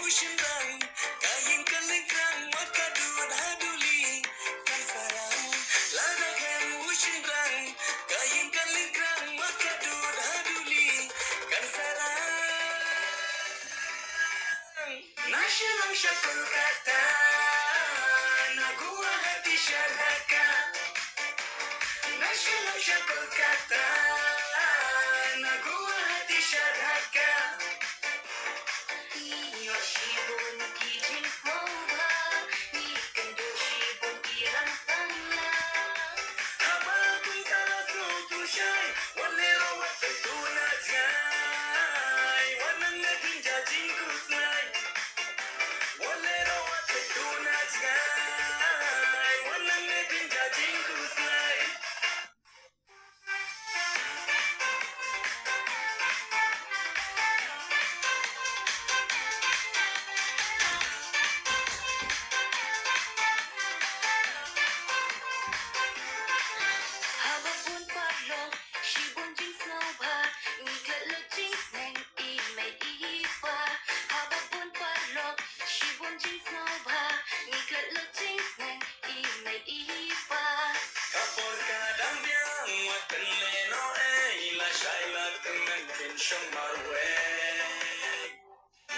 Ushinrang, kain kalingrang, makadud haduli, kan sarang. Ladahem ushinrang, kain kalingrang, makadud haduli, kan sarang. Nasyang syakul kata, naguwa hati syarhaka. Nasyang syakul kata, naguwa hati syarhaka.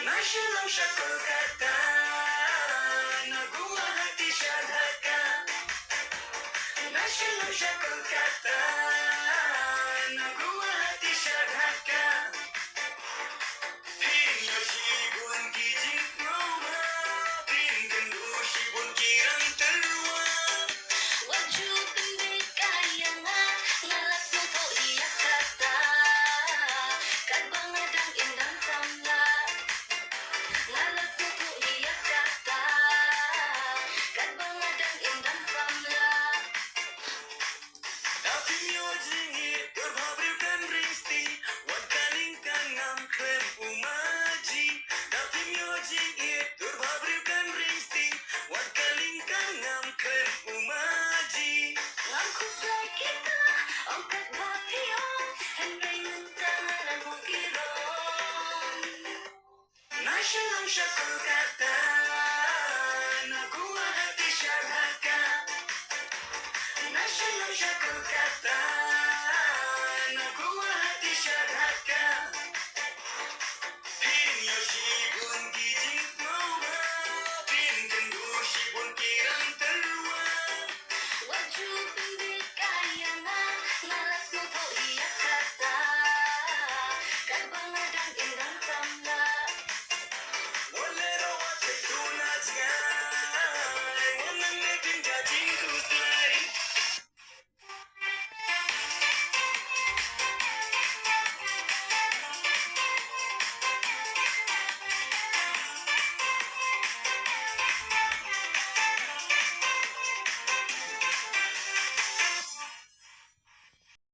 National Shakul Kata, naguwa hati syadhaka. National Shakul Kata, naguwa hati syadhaka. Pin yoshibun ki jisnoma, pin gendu shibun kirang terwa. Wajud pendik kayanga, ngalas mo ko iya kata. Kan bangadang indang samla. Ngalas mo ko iya kata. Kan bangadang indang samla. Dati myo jingi, turbabriukan ringsti, wad kalingkan ngam klem umaji. Dati myo jingi, turbabriukan ringsti, wad kalingkan ngam klem umaji. Ngam kuslay kita, angkat bakiyon, henday nuntangan ang mukirong. Nasyang syakul kata,